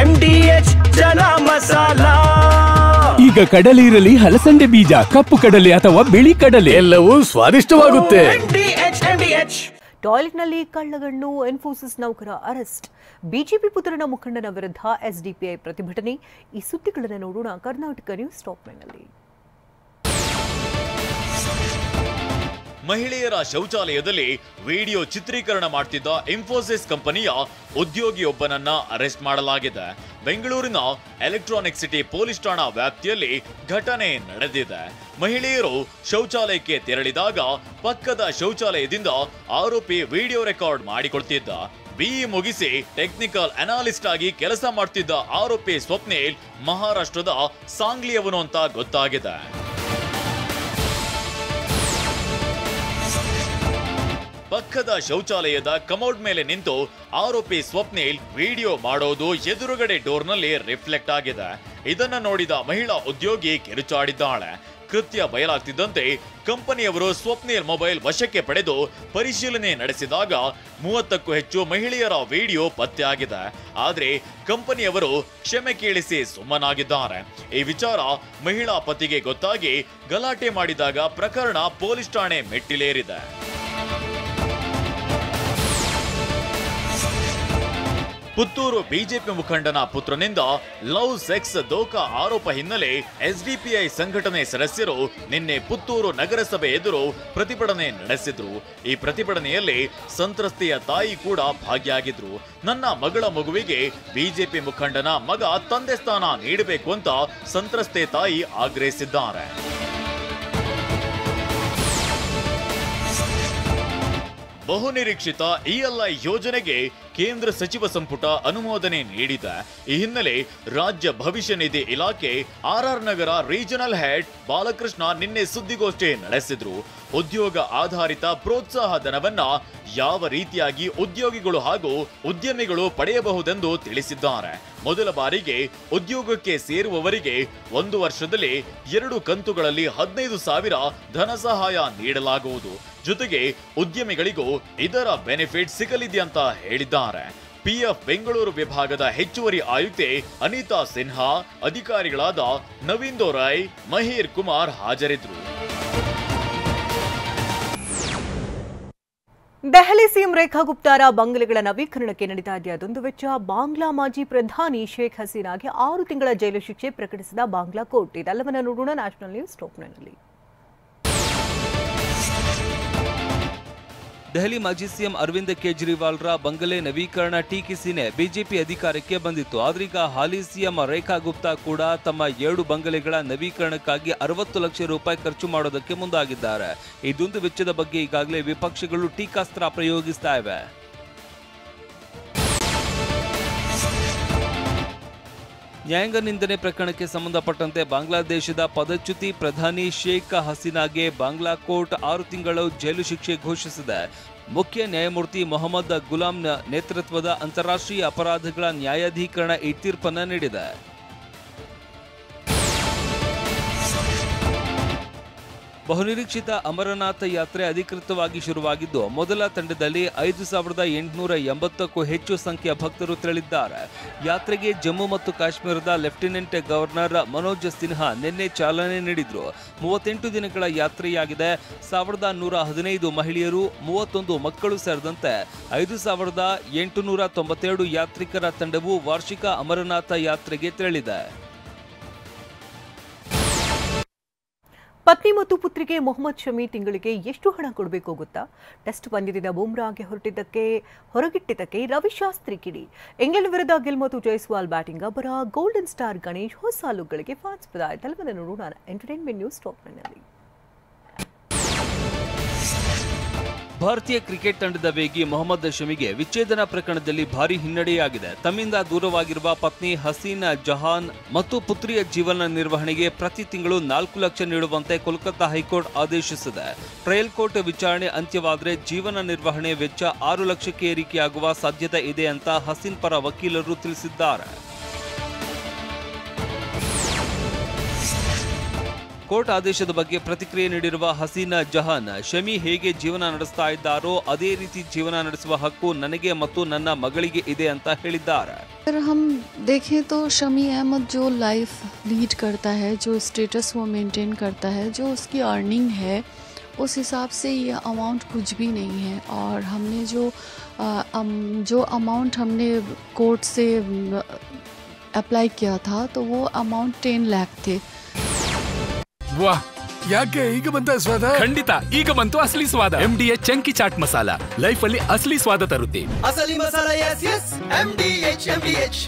MDH ಜನ ಮಸಾಲಾ. ಈಗ ಕಡಲೆ ಇರಲಿ, ಹಲಸಂದೆ ಬೀಜ, ಕಪ್ಪು ಕಡಲೆ ಅಥವಾ ಬಿಳಿ ಕಡಲೆ, ಎಲ್ಲವೂ ಸ್ವಾದಿಷ್ಟವಾಗುತ್ತೆ. ಟಾಯ್ಲೆಟ್ನಲ್ಲಿ ಕಳ್ಳಗಣ್ಣು, ಇನ್ಫೋಸಿಸ್ ನೌಕರ ಅರೆಸ್ಟ್. ಬಿಜೆಪಿ ಪುತ್ರನ ಮುಖಂಡನ ವಿರುದ್ಧ ಎಸ್ಡಿಪಿಐ ಪ್ರತಿಭಟನೆ. ಈ ಸುದ್ದಿಗಳನ್ನು ನೋಡೋಣ ಕರ್ನಾಟಕ ನ್ಯೂಸ್ ಟಾಪ್ನಲ್ಲಿ. ಮಹಿಳೆಯರ ಶೌಚಾಲಯದಲ್ಲಿ ವಿಡಿಯೋ ಚಿತ್ರೀಕರಣ ಮಾಡ್ತಿದ್ದ ಇನ್ಫೋಸಿಸ್ ಕಂಪನಿಯ ಉದ್ಯೋಗಿಯೊಬ್ಬನನ್ನ ಅರೆಸ್ಟ್ ಮಾಡಲಾಗಿದೆ. ಬೆಂಗಳೂರಿನ ಎಲೆಕ್ಟ್ರಾನಿಕ್ ಸಿಟಿ ಪೊಲೀಸ್ ಠಾಣಾ ವ್ಯಾಪ್ತಿಯಲ್ಲಿ ಘಟನೆ ನಡೆದಿದೆ. ಮಹಿಳೆಯರು ಶೌಚಾಲಯಕ್ಕೆ ತೆರಳಿದಾಗ ಪಕ್ಕದ ಶೌಚಾಲಯದಿಂದ ಆರೋಪಿ ವಿಡಿಯೋ ರೆಕಾರ್ಡ್ ಮಾಡಿಕೊಳ್ತಿದ್ದ. ಬಿಇ ಮುಗಿಸಿ ಟೆಕ್ನಿಕಲ್ ಅನಾಲಿಸ್ಟ್ ಆಗಿ ಕೆಲಸ ಮಾಡ್ತಿದ್ದ ಆರೋಪಿ ಸ್ವಪ್ನೇಲ್ ಮಹಾರಾಷ್ಟ್ರದ ಸಾಂಗ್ಲಿಯವನು ಅಂತ ಗೊತ್ತಾಗಿದೆ. ಪಕ್ಕದ ಶೌಚಾಲಯದ ಕಮೋಡ್ ಮೇಲೆ ನಿಂತು ಆರೋಪಿ ಸ್ವಪ್ನೇಲ್ ವಿಡಿಯೋ ಮಾಡೋದು ಎದುರುಗಡೆ ಡೋರ್ನಲ್ಲಿ ರಿಫ್ಲೆಕ್ಟ್ ಆಗಿದೆ. ಇದನ್ನ ನೋಡಿದ ಮಹಿಳಾ ಉದ್ಯೋಗಿ ಕಿರುಚಾಡಿದ್ದಾಳೆ. ಕೃತ್ಯ ಬಯಲಾಗ್ತಿದ್ದಂತೆ ಕಂಪನಿಯವರು ಸ್ವಪ್ನೇಲ್ ಮೊಬೈಲ್ ವಶಕ್ಕೆ ಪಡೆದು ಪರಿಶೀಲನೆ ನಡೆಸಿದಾಗ 30ಕ್ಕೂ ಹೆಚ್ಚು ಮಹಿಳೆಯರ ವಿಡಿಯೋ ಪತ್ತೆಯಾಗಿದೆ. ಆದ್ರೆ ಕಂಪನಿಯವರು ಕ್ಷಮೆ ಕೇಳಿಸಿ ಸುಮ್ಮನಾಗಿದ್ದಾರೆ. ಈ ವಿಚಾರ ಮಹಿಳಾ ಪತಿಗೆ ಗೊತ್ತಾಗಿ ಗಲಾಟೆ ಮಾಡಿದಾಗ ಪ್ರಕರಣ ಪೊಲೀಸ್ ಠಾಣೆ ಮೆಟ್ಟಿಲೇರಿದೆ. ಪುತ್ತೂರು ಬಿಜೆಪಿ ಮುಖಂಡನ ಪುತ್ರನಿಂದ ಲವ್ ಸೆಕ್ಸ್ ದೋಖಾ ಆರೋಪ ಹಿನ್ನೆಲೆ ಎಸ್ಡಿಪಿಐ ಸಂಘಟನೆ ಸದಸ್ಯರು ನಿನ್ನೆ ಪುತ್ತೂರು ನಗರಸಭೆ ಎದುರು ಪ್ರತಿಭಟನೆ ನಡೆಸಿದ್ರು. ಈ ಪ್ರತಿಭಟನೆಯಲ್ಲಿ ಸಂತ್ರಸ್ತೆಯ ತಾಯಿ ಕೂಡ ಭಾಗಿಯಾಗಿದ್ರು. ನನ್ನ ಮಗಳ ಮಗುವಿಗೆ ಬಿಜೆಪಿ ಮುಖಂಡನ ಮಗ ತಂದೆ ಸ್ಥಾನ ನೀಡಬೇಕು ಅಂತ ಸಂತ್ರಸ್ತೆ ತಾಯಿ ಆಗ್ರಹಿಸಿದ್ದಾರೆ. ಬಹುನಿರೀಕ್ಷಿತ ಇಎಲ್ಐ ಯೋಜನೆಗೆ ಕೇಂದ್ರ ಸಚಿವ ಸಂಪುಟ ಅನುಮೋದನೆ ನೀಡಿದೆ. ಈ ಹಿನ್ನೆಲೆ ರಾಜ್ಯ ಭವಿಷ್ಯ ನಿಧಿ ಇಲಾಖೆ ಆರ್ಆರ್ ನಗರ ರೀಜನಲ್ ಹೆಡ್ ಬಾಲಕೃಷ್ಣ ನಿನ್ನೆ ಸುದ್ದಿಗೋಷ್ಠಿ ನಡೆಸಿದ್ರು. ಉದ್ಯೋಗ ಆಧಾರಿತ ಪ್ರೋತ್ಸಾಹ ಧನವನ್ನ ಯಾವ ರೀತಿಯಾಗಿ ಉದ್ಯೋಗಿಗಳು ಹಾಗೂ ಉದ್ಯಮಿಗಳು ಪಡೆಯಬಹುದೆಂದು ತಿಳಿಸಿದ್ದಾರೆ. ಮೊದಲ ಬಾರಿಗೆ ಉದ್ಯೋಗಕ್ಕೆ ಸೇರುವವರಿಗೆ 1 ವರ್ಷದಲ್ಲಿ 2 ಕಂತುಗಳಲ್ಲಿ 15,000 ಧನ ಸಹಾಯ ನೀಡಲಾಗುವುದು. ಜೊತೆಗೆ ಉದ್ಯಮಿಗಳಿಗೂ ಇದರ ಬೆನಿಫಿಟ್ ಸಿಗಲಿದೆ ಅಂತ ಹೇಳಿದ್ದಾರೆ. ಪಿಎಫ್ ಬೆಂಗಳೂರು ವಿಭಾಗದ ಹೆಚ್ಚುವರಿ ಆಯುಕ್ತೆ ಅನಿತಾ ಸಿನ್ಹಾ, ಅಧಿಕಾರಿಗಳಾದ ನವೀನ್ ದೋರೈ, ಮಹೀರ್ ಕುಮಾರ್ ಹಾಜರಿದ್ದರು. ದೆಹಲಿ ಸಿಎಂ ರೇಖಾ ಗುಪ್ತಾರ ಬಂಗಲೆಗಳ ನವೀಕರಣಕ್ಕೆ ನಡೀತಾ ಇದೆ ಅದೊಂದು ವೆಚ್ಚ. ಬಾಂಗ್ಲಾ ಮಾಜಿ ಪ್ರಧಾನಿ ಶೇಖ್ ಹಸೀನಾಗೆ 6 ತಿಂಗಳ ಜೈಲು ಶಿಕ್ಷೆ ಪ್ರಕಟಿಸಿದ ಬಾಂಗ್ಲಾ ಕೋರ್ಟ್. ಇದೆಲ್ಲವನ್ನ ನೋಡೋಣ ನ್ಯಾಷನಲ್ ನ್ಯೂಸ್ ಟಾಪ್ನಲ್ಲಿ. ದೆಹಲಿ ಮಾಜಿ ಸಿಎಂ ಅರವಿಂದ್ ಕೇಜ್ರಿವಾಲ್ರ ಬಂಗಲೆ ನವೀಕರಣ ಟೀಕಿಸಿನೇ ಬಿಜೆಪಿ ಅಧಿಕಾರಕ್ಕೆ ಬಂದಿತ್ತು. ಆದ್ರೀಗ ಹಾಲಿ ಸಿಎಂ ರೇಖಾ ಗುಪ್ತಾ ಕೂಡ ತಮ್ಮ 7 ಬಂಗಲೆಗಳ ನವೀಕರಣಕ್ಕಾಗಿ 60 ಲಕ್ಷ ರೂಪಾಯಿ ಖರ್ಚು ಮಾಡೋದಕ್ಕೆ ಮುಂದಾಗಿದ್ದಾರೆ. ಇದೊಂದು ವೆಚ್ಚದ ಬಗ್ಗೆ ಈಗಾಗಲೇ ವಿಪಕ್ಷಗಳು ಟೀಕಾಸ್ತ್ರ ಪ್ರಯೋಗಿಸ್ತಾ ಇವೆ. ನ್ಯಾಯಾಂಗ ನಿಂದನೆ ಪ್ರಕರಣಕ್ಕೆ ಸಂಬಂಧಪಟ್ಟಂತೆ ಬಾಂಗ್ಲಾದೇಶದ ಪದಚ್ಯುತಿ ಪ್ರಧಾನಿ ಶೇಖ್ ಹಸೀನಾಗೆ ಬಾಂಗ್ಲಾ ಕೋರ್ಟ್ 6 ತಿಂಗಳ ಜೈಲು ಶಿಕ್ಷೆ ಘೋಷಿಸಿದೆ. ಮುಖ್ಯ ನ್ಯಾಯಮೂರ್ತಿ ಮೊಹಮ್ಮದ್ ಗುಲಾಂ ನೇತೃತ್ವದ ಅಂತಾರಾಷ್ಟ್ರೀಯ ಅಪರಾಧಗಳ ನ್ಯಾಯಾಧೀಕರಣ ಈ ತೀರ್ಪನ್ನು ನೀಡಿದೆ. ಬಹುನಿರೀಕ್ಷಿತ ಅಮರನಾಥ ಯಾತ್ರೆ ಅಧಿಕೃತವಾಗಿ ಶುರುವಾಗಿದ್ದು ಮೊದಲ ತಂಡದಲ್ಲಿ 5,880ಕ್ಕೂ ಹೆಚ್ಚು ಸಂಖ್ಯೆಯ ಭಕ್ತರು ತೆರಳಿದ್ದಾರೆ. ಯಾತ್ರೆಗೆ ಜಮ್ಮು ಮತ್ತು ಕಾಶ್ಮೀರದ ಲೆಫ್ಟಿನೆಂಟ್ ಗವರ್ನರ್ ಮನೋಜ್ ಸಿನ್ಹಾ ನಿನ್ನೆ ಚಾಲನೆ ನೀಡಿದ್ರು. 38 ದಿನಗಳ ಯಾತ್ರೆಯಾಗಿದೆ. 1,115 ಮಹಿಳೆಯರು, 31 ಮಕ್ಕಳು ಸೇರಿದಂತೆ 5,892 ಯಾತ್ರಿಕರ ತಂಡವು ವಾರ್ಷಿಕ ಅಮರನಾಥ ಯಾತ್ರೆಗೆ ತೆರಳಿದೆ. ಪತ್ನಿ ಮತ್ತು ಪುತ್ರಿಗೆ ಮೊಹಮ್ಮದ್ ಶಮಿ ತಿಂಗಳಿಗೆ ಎಷ್ಟು ಹಣ ಕೊಡಬೇಕು ಗೊತ್ತಾ? ಟೆಸ್ಟ್ ಪಂದ್ಯದಿಂದ ಬುಮ್ರಾಗೆ ಹೊರಗಿಟ್ಟಿದ್ದಕ್ಕೆ ರವಿಶಾಸ್ತ್ರಿ ಕಿಡಿ. ಇಂಗ್ಲೆಂಡ್ ವಿರುದ್ಧ ಗಿಲ್ ಮತ್ತು ಜೈಸ್ವಾಲ್ ಬ್ಯಾಟಿಂಗ್ ಅಬ್ಬರ. ಗೋಲ್ಡನ್ ಸ್ಟಾರ್ ಗಣೇಶ್ ಹೊಸ ಲುಕ್ಗಳಿಗೆ ಫ್ಯಾನ್ಸ್ ಬಿದ್ದಾರೆ. ಎಲ್ಲವನ್ನೂ ನೋಡೋಣ ಎಂಟರ್ಟೈನ್ಮೆಂಟ್ ನ್ಯೂಸ್ ಟಾಪ್ನಲ್ಲಿ. ಭಾರತೀಯ ಕ್ರಿಕೆಟ್ ತಂಡದ ವೇಗಿ ಮೊಹಮ್ಮದ್ ಶಮಿಗೆ ವಿಚ್ಛೇದನ ಪ್ರಕರಣದಲ್ಲಿ ಭಾರಿ ಹಿನ್ನಡೆಯಾಗಿದೆ. ತಮ್ಮಿಂದ ದೂರವಾಗಿರುವ ಪತ್ನಿ ಹಸೀನಾ ಜಹಾನ್ ಮತ್ತು ಪುತ್ರಿಯ ಜೀವನ ನಿರ್ವಹಣೆಗೆ ಪ್ರತಿ ತಿಂಗಳು 4 ಲಕ್ಷ ನೀಡುವಂತೆ ಕೋಲ್ಕತ್ತಾ ಹೈಕೋರ್ಟ್ ಆದೇಶಿಸಿದೆ. ಟ್ರಯಲ್ ಕೋರ್ಟ್ ವಿಚಾರಣೆ ಅಂತ್ಯವಾದರೆ ಜೀವನ ನಿರ್ವಹಣೆ ವೆಚ್ಚ 6 ಲಕ್ಷಕ್ಕೆ ಏರಿಕೆಯಾಗುವ ಸಾಧ್ಯತೆ ಇದೆ ಅಂತ ಹಸೀನ್ ಪರ ವಕೀಲರು ತಿಳಿಸಿದ್ದಾರೆ. ಕೋರ್ಟ್ ಆದೇಶದ ಬಗ್ಗೆ ಪ್ರತಿಕ್ರಿಯೆ ನೀಡಿರುವ ಹಸೀನಾ ಜಹಾನ್, ಶಮಿ ಹೇಗೆ ಜೀವನ ನಡೆಸ್ತಾ ಇದ್ದಾರೋ ಅದೇ ರೀತಿ ಜೀವನ ನಡೆಸುವ ಹಕ್ಕು ನನಗೆ ಮತ್ತು ನನ್ನ ಮಗಳಿಗೆ ಇದೆ ಅಂತ ಹೇಳಿದ್ದಾರೆ. अगर हम देखें तो शमी अहमद जो लाइफ लीड करता है, जो स्टेटस वो मेंटेन करता है, जो उसकी अर्निंग है, उस हिसाब से ये अमाउंट कुछ भी नहीं है। और हमने जो अमाउंट हमने कोर्ट से अप्लाई किया था तो वो अमाउंट 10 लाख थे। वाह, ಯಾಕೆ ಈಗ ಬಂತ ಸ್ವಾದ? ಖಂಡಿತ ಈಗ ಬಂತು ಅಸಲಿ ಸ್ವಾದ. MDH chunky chaat masala life ಅಲ್ಲಿ ಅಸಲಿ ಸ್ವಾದ ತರುತ್ತೆ. असली मसाला, यस यस MDH